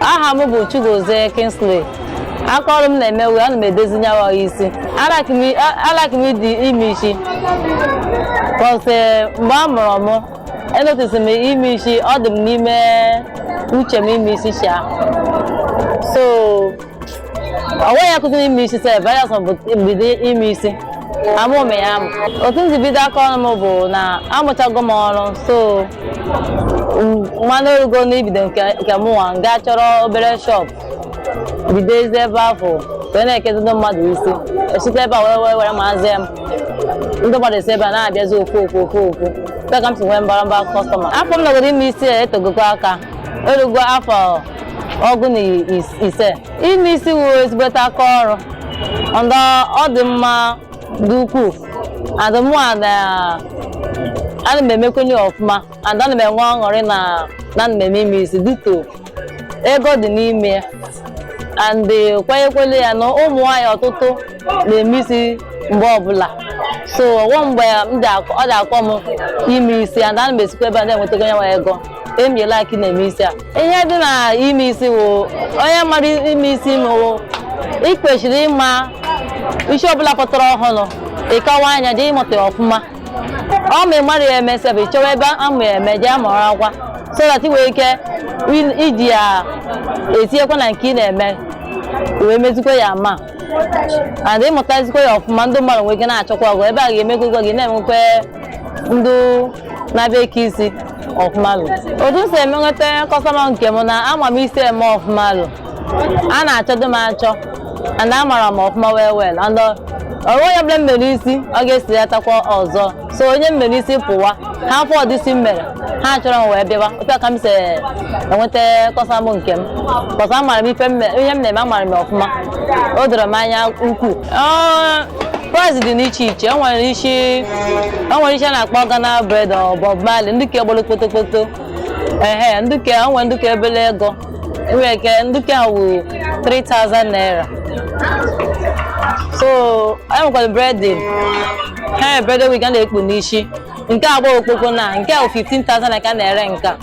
aha m bụ Chugozie Kingsley. Akọrọ m na-eme uwe, ana m edozinye ya isi. Alaki m ịdị ime isi. Mgbe a mụrụ m, enotisi m ime isi, ọ dị m n'ime uche m ime isi sha. So ọnwe ya kụziri ime isi sef, ya sọ bụ mbido ime isi. Amụ m ya amụ. Otu m si bido aka ọrụ m bụ na amụchago m ọrụ, so mmanụ orugo n'ibido nke mụnwa gaa chọrọ obere shop. Bido ezi ebe afọ wee na-ekezi ndị mmadụ isi. Esite ebe a were maazie m. Ndị mmadụ esi ebe a na-abịazi ofu. Ka m si nwee mbaramba kọstọma. Afọ m nọgoro ime isi etogoko aka. Erugo afọ 15. Ime isi wụ ezigbote aka ọrụ. Ọ dị mma dị ukwuu. Ana m emekwenye ọfụma. Ana m enwe ọṅụrị na ana m eme isi dito ego dị n'ime ya. And kwenyekwele ya na ụmụ nwaanyị ọtụtụ na-eme isi mgbe ọbụla. So mgbe ọ dị-akọ m ime isi, and ana m esikwa ebe a na-enwetago ya ego. Emiela aki na-eme isi a. Ihe dị na ime isi wụ onye mara ime isi wụ ikwesịrị ịma isi ọbụla pụtara ọhụrụ, ịkawa anya jee ịmụta ya ọfụma. Ọ ma ịmara ya eme sef, ịchọwa ebe amụ ya eme jee amụrụ akwa, so that ị nwere ike iji ya etinyekwa na nke ị na-eme wee mezikwa ya ama. And ịmụtazikwa ya ọfụma, ndị mmadụ nwere ike na-achọkwa ọgụ ebe a ga-emekwa gị na-enwekwa ndị na-abịa ike isi ọfụma lụ. Otu si enweta kọstọma nke m na ama m isi eme ọfụma lụ. A na-achọdo m achọ, and amara m ọfụma well. And ọrụ ya bụla m mere isi, ọ ga-esi ya takwa ọzọ. So onye m mere isi pụwa, ha afọ ọdịsi m mere, ha chọrọ m wee bịawa. Otu aka m si enweta kọstọma nke m. Kọsa amara m ihe m na-eme, amara m ọfụma. O doro m anya ukwuu. Price dị n'iche iche. O nwere isi a na-akpọ Ghana bread ọ Bob Marley, ndị ka egbolu kpotokpoto. Ndị ka o nwere ndị ka ebele ego. Enwere ike ndị ka wụ 3,000 naira. So I nwekwara bread. Bread we ga na-ekpu n'isi. Nke agba okpoko na nke 15,000 ka na-ere nka.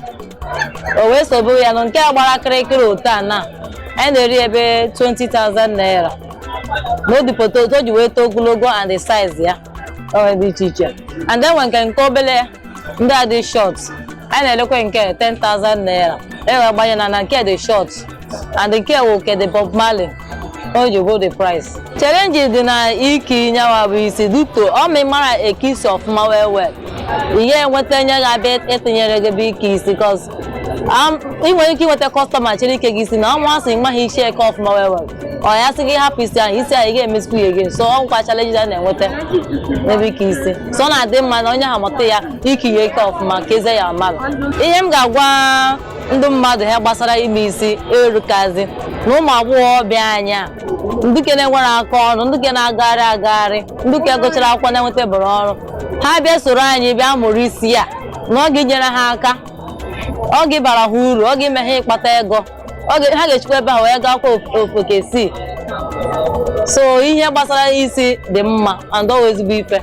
O wee sobo ya no nke agbara kirikiri otu a na. Anyị na-eri ebe 20,000 naira. No the potato ji wee too ogologo and the size ya. O dị iche iche. And then nke obele ndị a dị short. Anyị na-elekwa nke 10,000 naira. Gbanye na nke dị short. And nke wụ ke the Bob Marley. O ji go the price. Challenge dị na iki nyawa bụ isi duto ọ ma mara ekisi ọfụma well. Ị ga-enweta nye ga-abịa etinyere gị bụ ike isi cause ị nwere ike inweta kọstọma chere ike gị isi na ọ masị mma ha isi eke ọfụma well. Ọ ya sị gị hapụ isi ahụ, isi ahụ ị ga-emezikwa ya gị. So ọ nkwa challenge a na-enweta n'ebe ike isi. So ọ na-adị mma na onye ha mụta ya ikinye ike ọfụma keze ya mmadụ. Ihe m ga-agwa ndị mmadụ ha gbasara ime isi erukazi na ụmụ agbọghọbịa anya, ndị ke na-enwere aka ọrụ, ndị ke na-agagharị, ndị ke gụchara akwụkwọ na-enweta bụrụ ọrụ, ha bịa soro anyị bịa mụrụ isi ya na ọ ga-enyere ha aka, ọ ga-bara ha uru, ọ ga-eme ha ịkpata ego, ha ga-echukwa ebe ha wee gakwa ofesi. So ihe gbasara isi dị mma and ọ ezigbo ife.